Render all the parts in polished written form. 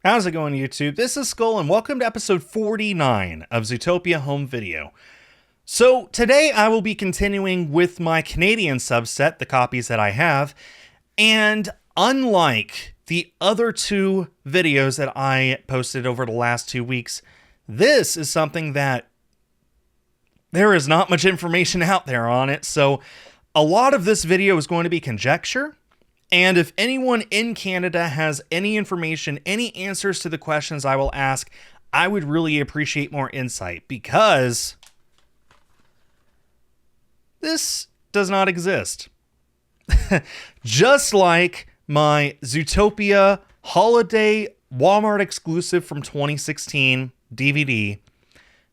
How's it going, YouTube? This is Skull, and welcome to episode 49 of Zootopia Home Video. So, today I will be continuing with my Canadian subset, the copies that I have, and unlike the other two videos that I posted over the last 2 weeks, this is something that there is not much information out there on it, so a lot of this video is going to be conjecture. And if anyone in Canada has any information, any answers to the questions I will ask, I would really appreciate more insight because this does not exist. Just like my Zootopia holiday Walmart exclusive from 2016 DVD,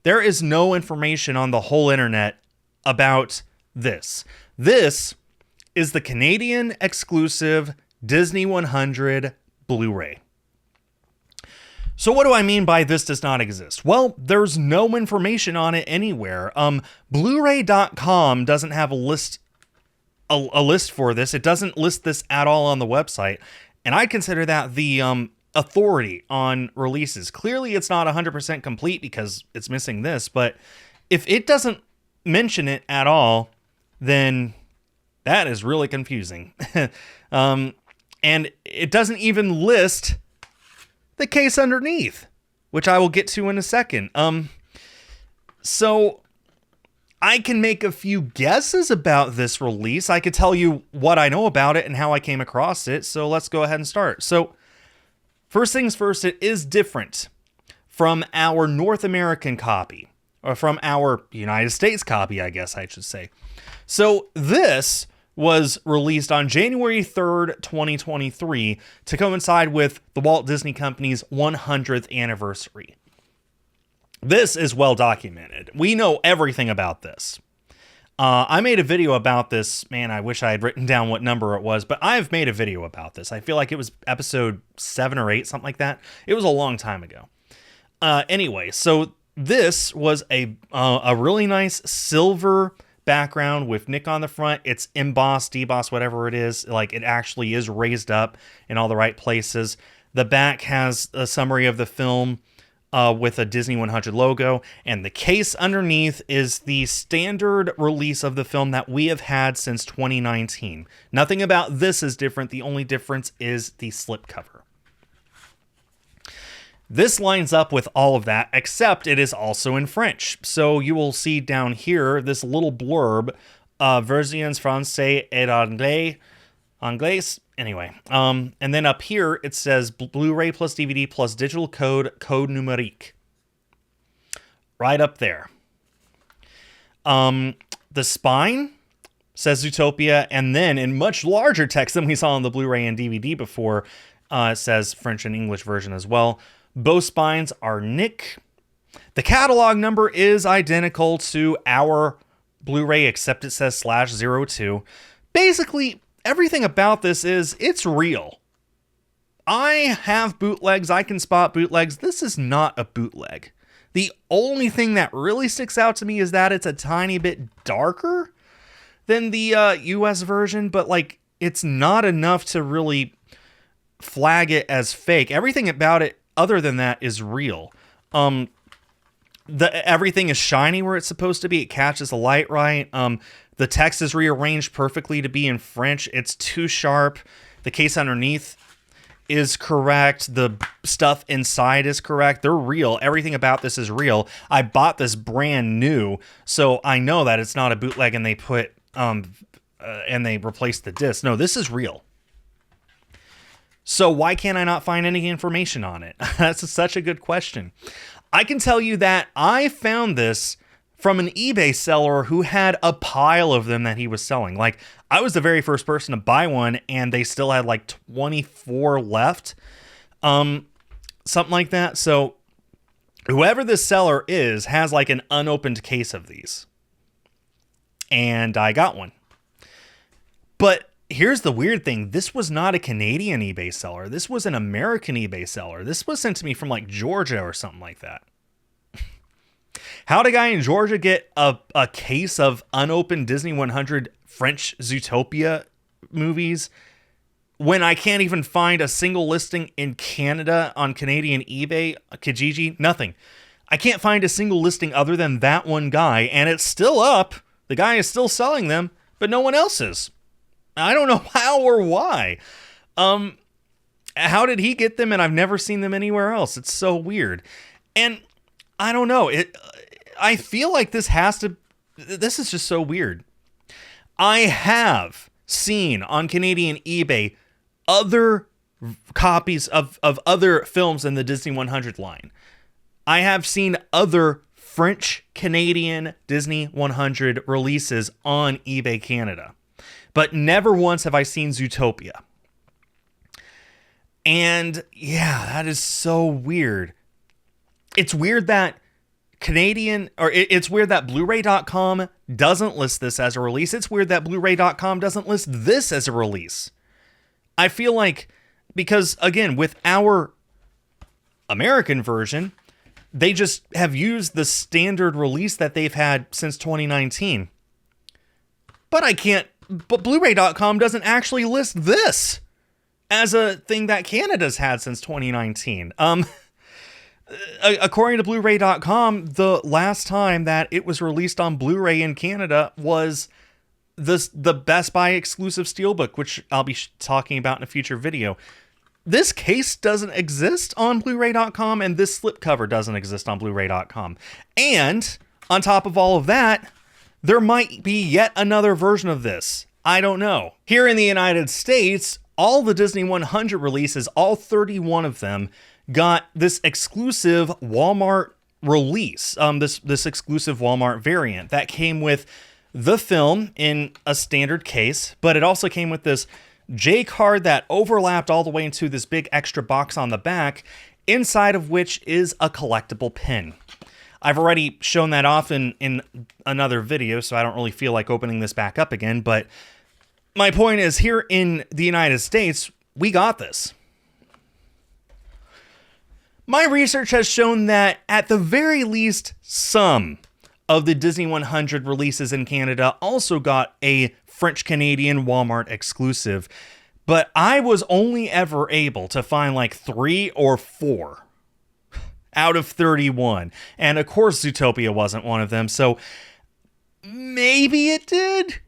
there is no information on the whole internet about this. This is the Canadian exclusive Disney100 Blu-ray. So what do I mean by this does not exist? Well, there's no information on it anywhere. Blu-ray.com doesn't have a list for this. It doesn't list this at all on the website, and I consider that the authority on releases. Clearly, it's not 100% complete because it's missing this, but if it doesn't mention it at all, then that is really confusing. And it doesn't even list the case underneath, which I will get to in a second. So I can make a few guesses about this release. I could tell you what I know about it and how I came across it. So let's go ahead and start. So first things first, it is different from our North American copy, or from our United States copy, I guess I should say. So this was released on January 3rd, 2023 to coincide with the Walt Disney Company's 100th anniversary. This is well documented. We know everything about this. I made a video about this. Man, I wish I had written down what number it was, but I've made a video about this. I feel like it was episode 7 or 8, something like that. It was a long time ago. Anyway, so this was a really nice silver background with Nick on the front. It's embossed, debossed, whatever it is. Like, it actually is raised up in all the right places. The back has a summary of the film with a Disney100 logo, and the case underneath is the standard release of the film that we have had since 2019. Nothing about this is different. The only difference is the slipcover. This lines up with all of that, except it is also in French. So you will see down here this little blurb, versions français et anglais. Anyway, and then up here it says Blu-ray plus DVD plus digital code numérique. Right up there. The spine says Zootopia, and then in much larger text than we saw on the Blu-ray and DVD before, it says French and English version as well. Both spines are Nick. The catalog number is identical to our Blu-ray, except it says /02. Basically, everything about this is, it's real. I have bootlegs. I can spot bootlegs. This is not a bootleg. The only thing that really sticks out to me is that it's a tiny bit darker than the US version, but like, it's not enough to really flag it as fake. Everything about it other than that is real. Everything is shiny where it's supposed to be. It catches the light right. The text is rearranged perfectly to be in French. It's too sharp. The case underneath is correct. The stuff inside is correct. They're real. Everything about this is real. I bought this brand new, so I know that it's not a bootleg and they put and they replaced the disc. No, this is real. So why can't I not find any information on it? That's such a good question. I can tell you that I found this from an eBay seller who had a pile of them that he was selling. Like, I was the very first person to buy one, and they still had like 24 left. Something like that. So whoever this seller is has like an unopened case of these. And I got one. But here's the weird thing. This was not a Canadian eBay seller. This was an American eBay seller. This was sent to me from like Georgia or something like that. How'd a guy in Georgia get a case of unopened Disney 100 French Zootopia movies when I can't even find a single listing in Canada on Canadian eBay, Kijiji, nothing. I can't find a single listing other than that one guy, and it's still up. The guy is still selling them, but no one else is. I don't know how or why. How did he get them and I've never seen them anywhere else? It's so weird. And I don't know. I feel like this is just so weird. I have seen on Canadian eBay other copies of other films in the Disney 100 line. I have seen other French-Canadian Disney 100 releases on eBay Canada, but never once have I seen Zootopia. And yeah, that is so weird. It's weird that it's weird that Blu-ray.com doesn't list this as a release. It's weird that Blu-ray.com doesn't list this as a release. I feel like, because again, with our American version, they just have used the standard release that they've had since 2019. But Blu-ray.com doesn't actually list this as a thing that Canada's had since 2019. According to Blu-ray.com, the last time that it was released on Blu-ray in Canada was the Best Buy exclusive Steelbook, which I'll be talking about in a future video. This case doesn't exist on Blu-ray.com, and this slipcover doesn't exist on Blu-ray.com. And on top of all of that, there might be yet another version of this. I don't know. Here in the United States, all the Disney 100 releases, all 31 of them, got this exclusive Walmart release, this exclusive Walmart variant that came with the film in a standard case, but it also came with this J card that overlapped all the way into this big extra box on the back, inside of which is a collectible pin. I've already shown that off in another video, so I don't really feel like opening this back up again, but my point is, here in the United States, we got this. My research has shown that, at the very least, some of the Disney 100 releases in Canada also got a French-Canadian Walmart exclusive, but I was only ever able to find like 3 or 4 out of 31, and of course Zootopia wasn't one of them, so maybe it did,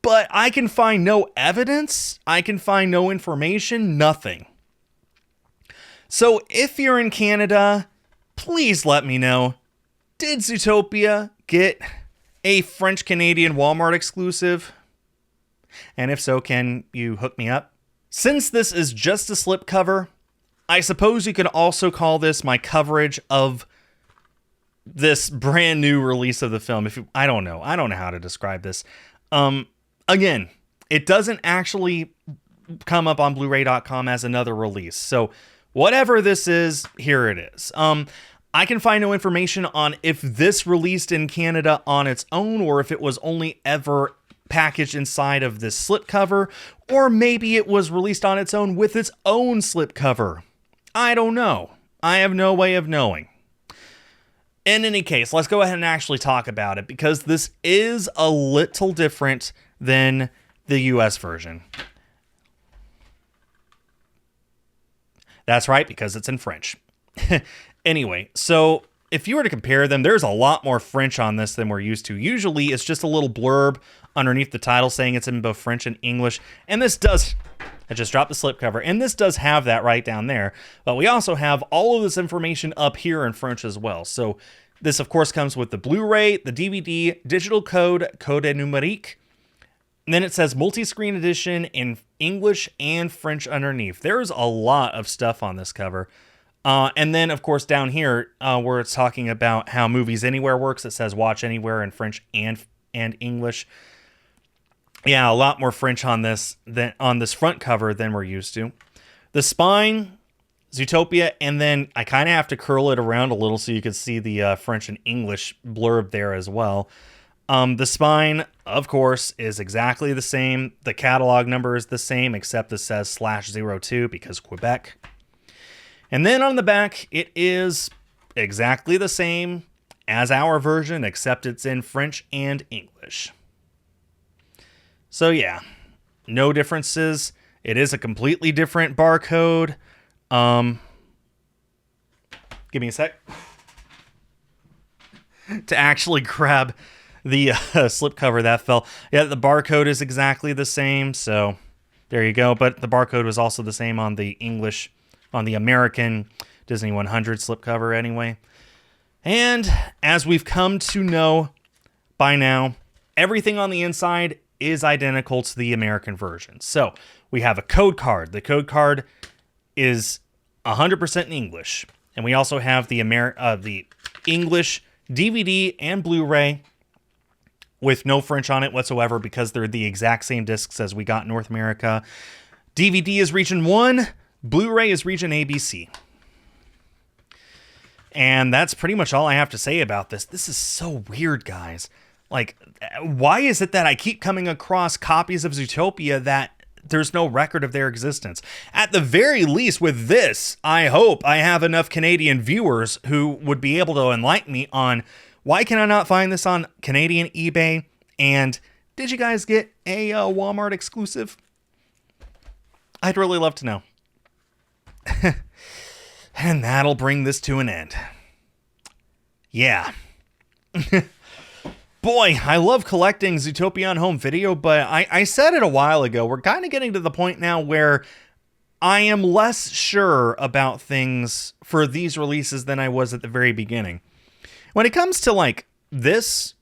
but I can find no evidence, I can find no information, nothing. So if you're in Canada, please let me know. Did Zootopia get a French-Canadian Walmart exclusive? And if so, can you hook me up? Since this is just a slipcover, I suppose you could also call this my coverage of this brand new release of the film. I don't know how to describe this. Again, it doesn't actually come up on Blu-ray.com as another release. So whatever this is, here it is. I can find no information on if this released in Canada on its own, or if it was only ever packaged inside of this slipcover, or maybe it was released on its own with its own slipcover. I don't know. I have no way of knowing. In any case, let's go ahead and actually talk about it, because this is a little different than the US version. That's right, because it's in French. Anyway, so if you were to compare them, there's a lot more French on this than we're used to. Usually it's just a little blurb underneath the title saying it's in both French and English. And this does, I just dropped the slipcover, and this does have that right down there. But we also have all of this information up here in French as well. So this, of course, comes with the Blu-ray, the DVD, digital code numérique. And then it says multi-screen edition in English and French underneath. There's a lot of stuff on this cover. And then, of course, down here, where it's talking about how Movies Anywhere works, it says Watch Anywhere in French and English. Yeah, a lot more French on this front cover than we're used to. The spine, Zootopia, and then I kind of have to curl it around a little so you can see the French and English blurb there as well. The spine, of course, is exactly the same. The catalog number is the same, except it says /02 because Quebec. And then on the back, it is exactly the same as our version, except it's in French and English. So yeah, no differences It is a completely different barcode. Give me a sec to actually grab the slipcover that fell. Yeah, the barcode is exactly the same, so there you go. But the barcode was also the same on the American Disney 100 slipcover anyway. And as we've come to know by now, everything on the inside is identical to the American version. So we have a code card. The code card is 100% in English. And we also have the English DVD and Blu-ray with no French on it whatsoever because they're the exact same discs as we got in North America. DVD is region 1, Blu-ray is region ABC. And that's pretty much all I have to say about this. This is so weird, guys. Like, why is it that I keep coming across copies of Zootopia that there's no record of their existence? At the very least with this, I hope I have enough Canadian viewers who would be able to enlighten me on why can I not find this on Canadian eBay? And did you guys get a Walmart exclusive? I'd really love to know. And that'll bring this to an end. Yeah. Boy, I love collecting Zootopia on home video, but I said it a while ago. We're kind of getting to the point now where I am less sure about things for these releases than I was at the very beginning. When it comes to like this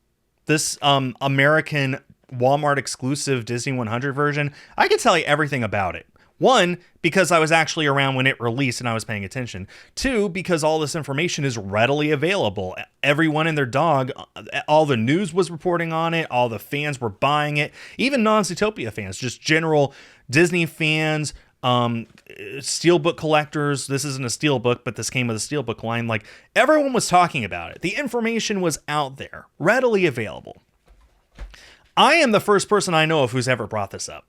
American Walmart exclusive Disney 100 version, I can tell you everything about it. One, because I was actually around when it released and I was paying attention. Two, because all this information is readily available. Everyone and their dog, all the news was reporting on it. All the fans were buying it. Even non-Zootopia fans, just general Disney fans, steelbook collectors. This isn't a steelbook, but this came with a steelbook line. Like, everyone was talking about it. The information was out there, readily available. I am the first person I know of who's ever brought this up.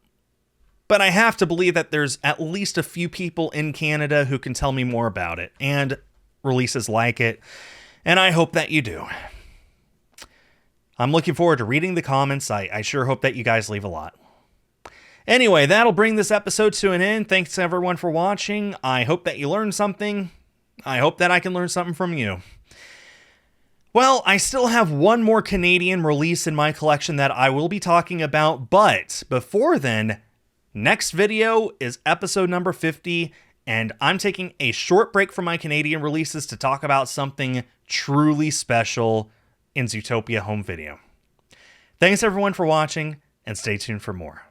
But I have to believe that there's at least a few people in Canada who can tell me more about it and releases like it. And I hope that you do. I'm looking forward to reading the comments. I sure hope that you guys leave a lot. Anyway, that'll bring this episode to an end. Thanks everyone for watching. I hope that you learned something. I hope that I can learn something from you. Well, I still have one more Canadian release in my collection that I will be talking about. But before then, next video is episode number 50, and I'm taking a short break from my Canadian releases to talk about something truly special in Zootopia home video. Thanks everyone for watching, and stay tuned for more.